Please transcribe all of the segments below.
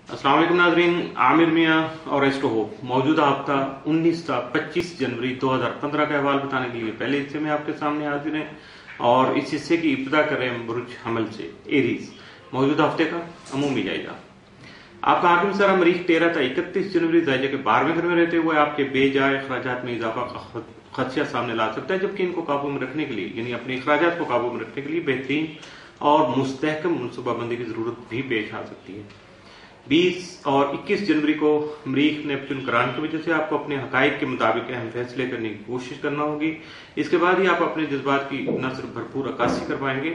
अस्सलाम वालेकुम नाज़रीन, आमिर मियाँ और एस्ट्रो होप मौजूदा हफ्ता 19 था 25 जनवरी 2015 का अहवाल बताने के लिए पहले हिस्से में आपके सामने हाजिर हैं और इस हिस्से की इब्तिदा कर रहे हैं बुर्ज हमल से एरीज। मौजूदा हफ्ते का अमूमी जायजा। आपका हाकिम सारा मरीख 13 था 31 जनवरी जायजा के 12वें घर में रहते हुए आपके बेजाय अखराजात में इजाफा का खदशा सामने ला सकता है, जबकि इनको काबू में रखने के लिए यानी अपने अखराजात को काबू में रखने के लिए बेहतरीन और मुस्तहकम मनसूबाबंदी की जरूरत भी पेश आ सकती है। 20 और 21 जनवरी को मरीख नेपच्यून करान की वजह से आपको अपने हकाइक के मुताबिक अहम फैसले करने की कोशिश करना होगी। इसके बाद ही आप अपने जज्बात की न सिर्फ भरपूर अक्कासी कर पाएंगे,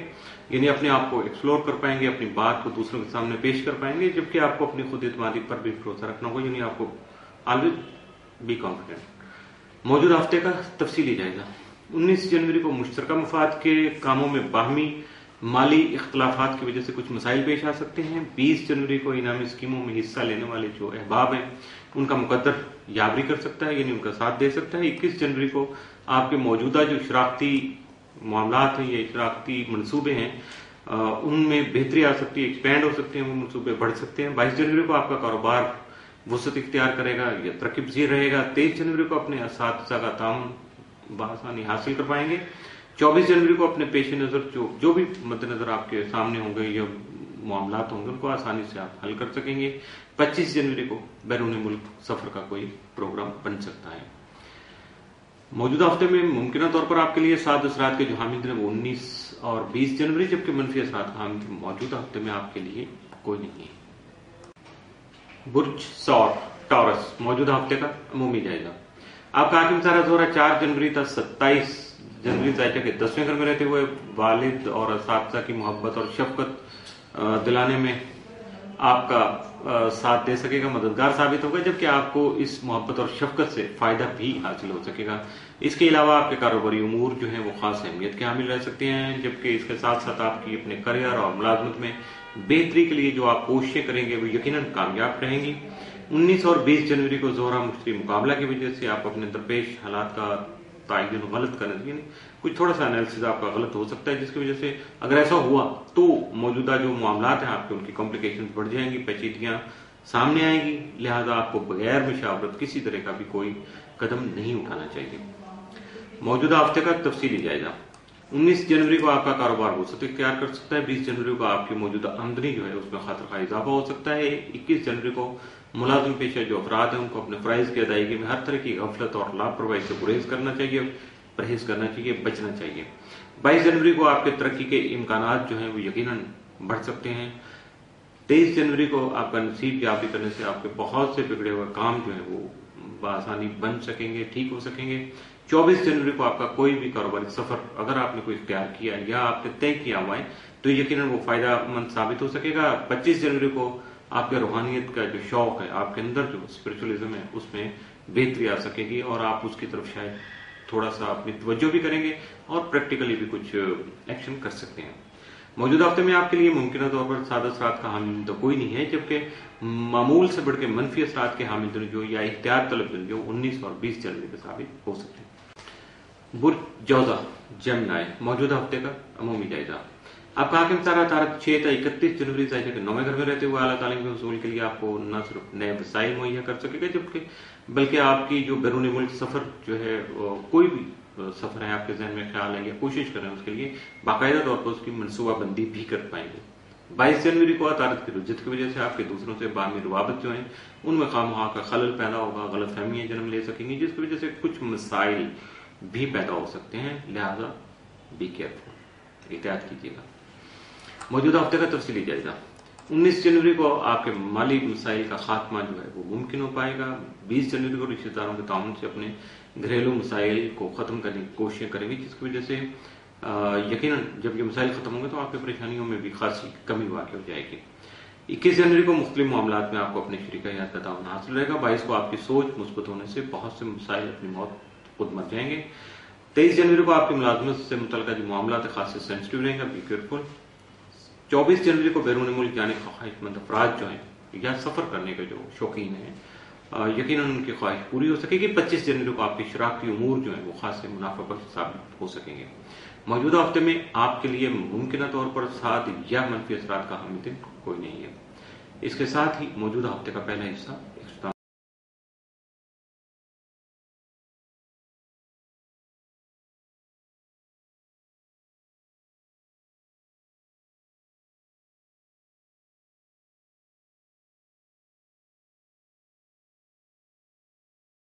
यानी अपने आप को एक्सप्लोर कर पाएंगे, अपनी बात को दूसरों के सामने पेश कर पाएंगे, जबकि आपको अपनी खुद एतमादी पर भी भरोसा रखना होगा, यानी आपको ऑलवेज बी कॉन्फिडेंट। मौजूदा हफ्ते का तफसीली जायजा। 19 जनवरी को मुश्तरका मफाद के कामों में बाहमी माली इख्तलाफात की वजह से कुछ मसाइल पेश आ सकते हैं। 20 जनवरी को इनामी स्कीमों में हिस्सा लेने वाले जो अहबाब हैं उनका मुकद्दर याबरी कर सकता है, यानी उनका साथ दे सकता है। 21 जनवरी को आपके मौजूदा जो शराकती मामलात हैं या शराकती मनसूबे हैं उनमें बेहतरी आ सकती है, एक्सपैंड हो सकते हैं, वो मनसूबे बढ़ सकते हैं। 22 जनवरी को आपका कारोबार वसत इख्तियार करेगा या तरक्की पजीर रहेगा। 23 जनवरी को अपने असातिज़ा का ताउन बआसानी हासिल कर पाएंगे। 24 जनवरी को अपने पेश नजर जो भी मद्देनजर आपके सामने होंगे या मामलात होंगे उनको आसानी से आप हल कर सकेंगे। 25 जनवरी को बैरून मुल्क सफर का कोई प्रोग्राम बन सकता है। मौजूदा हफ्ते में मुमकिन तौर पर आपके लिए 7 असरात के जो हामिद हैं वो 19 और 20 जनवरी, जबकि मनफी असरात का हामिद मौजूदा हफ्ते में आपके लिए कोई नहीं है। बुर्ज सौर टॉरस मौजूदा हफ्ते का अमूमी जायजा। आपका हाकिम सारा जोरा 4 जनवरी तक 27 जनवरी जायजा के 10वें घर में रहते हुए वालिद और असातिज़ा की मोहब्बत और शफकत दिलाने में आपका साथ दे सकेगा, मददगार साबित होगा, जबकि आपको इस मोहब्बत और शफकत से फायदा भी हासिल हो सकेगा। इसके अलावा आपके कारोबारी उमूर जो है वो खास अहमियत के हामिल रह सकते हैं, जबकि इसके साथ साथ आपकी अपने करियर और मुलाजमत में बेहतरी के लिए जो आप कोशिशें करेंगे वो यकीनन कामयाब रहेंगी। 19 और 20 जनवरी को जोहरा मुश्तरी मुकाबला की वजह से आप अपने दरपेश हालात का तायन गलत करने यानी कुछ थोड़ा सा एनालिसिस आपका गलत हो सकता है, जिसकी वजह से अगर ऐसा हुआ तो मौजूदा जो मामलात हैं आपके उनकी कॉम्प्लिकेशंस बढ़ जाएंगी, पेचीदगियां सामने आएंगी। लिहाजा आपको बगैर मुशावरत किसी तरह का भी कोई कदम नहीं उठाना चाहिए। मौजूदा हफ्ते का तफसीली जायजा। 19 जनवरी को आपका कारोबार वसत इख्तियार कर सकता है। 20 जनवरी को आपकी मौजूदा आमदनी जो है उसमें खातर का इजाफा हो सकता है। 21 जनवरी को मुलाजिम पेशा जो अफराद हैं उनको अपने फ़राइज़ की अदायगी में हर तरह की गफलत और लापरवाही से परहेज करना चाहिए, बचना चाहिए। 22 जनवरी को आपके तरक्की के इम्कानात जो हैं वो यकीनन बढ़ सकते हैं। 23 जनवरी को आपका नसीब याबी करने से आपके बहुत से बिगड़े हुए काम जो है वो बआसानी बन सकेंगे, ठीक हो सकेंगे। 24 जनवरी को आपका कोई भी कारोबारी सफर अगर आपने कोई इख्तियार किया या आपने तय किया हुआ है तो यकीनन वो फायदामंद साबित हो सकेगा। 25 जनवरी को आपके रूहानियत का जो शौक है, आपके अंदर जो स्पिरिचुअलिज्म है उसमें बेहतरी आ सकेगी और आप उसकी तरफ शायद थोड़ा सा अपनी तवज्जो भी करेंगे और प्रैक्टिकली भी कुछ एक्शन कर सकते हैं। मौजूदा हफ्ते में आपके लिए मुमकिन तौर पर सादा असरात का हामिल तो कोई नहीं है, जबकि मामूल से बढ़ के मनफी असरात के हामिल जो या इख्तियार तलब जो 19 और 20 जनवरी में साबित हो सकते हैं। बुर्ज जौजा जेमिनी मौजूदा हफ्ते का अमूमी जायजा। आपका हाकिम तारा 6 था 31 जनवरी जायजा के 9वें घर में रहते हुए आला तालीम के हसूल के लिए आपको न सिर्फ नए वसाइल मुहैया कर सकेगा बल्कि आपकी जो बैरून मुल्क सफर जो है कोई भी सफर है आपके जहन में ख्याल है या कोशिश कर रहे हैं उसके लिए बाकायदा तौर पर उसकी मनसूबाबंदी भी कर पाएंगे। 22 जनवरी को अतारत की रुज्जत की वजह से आपके दूसरों से बाहमी रवाबत जो है उनमें खामखा का खलल पैदा होगा, गलत फहमियां जन्म ले सकेंगी, जिसकी वजह से कुछ मसाइल भी पैदा हो सकते हैं। लिहाजा बी केयरफुल, एहतियात कीजिएगा। मौजूदा हफ्ते का तफसीली जायजा। 19 जनवरी को आपके माली मसाइल का खात्मा जो है वो मुमकिन हो पाएगा। 20 जनवरी को रिश्तेदारों के ताउन से अपने घरेलू मसाइल को खत्म करने की कोशिशें करेंगे, जिसकी वजह से यकीनन जब ये मसाइल खत्म होंगे तो आपकी परेशानियों में भी खासी कमी वाक़ हो जाएगी। 21 जनवरी को मुख्तलिफ मामलात में आपको अपने शरीका हयात का ताउन हासिल रहेगा। 22 को आपकी सोच मुस्बत होने से बहुत से मसाइल अपनी मौत खुद मर जाएंगे। 23 जनवरी को आपकी मुलाजमत से मुतल्लिका जो मामला है खासी सेंसिटिव रहेगा, बी केयरफुल। 24 जनवरी को बैरून मुल्क जाने का ख्वाहिशमंद अफराद जो हैं या सफर करने के जो शौकीन हैं यकीनन उनकी ख्वाहिश पूरी हो सकेगी। 25 जनवरी को आपकी शराकती उमूर जो है वो खासे मुनाफा बख्श साबित हो सकेंगे। मौजूदा हफ्ते में आपके लिए मुमकिन तौर पर 7 या मनफी असरात का हामिल कोई नहीं है। इसके साथ ही मौजूदा हफ्ते का पहला हिस्सा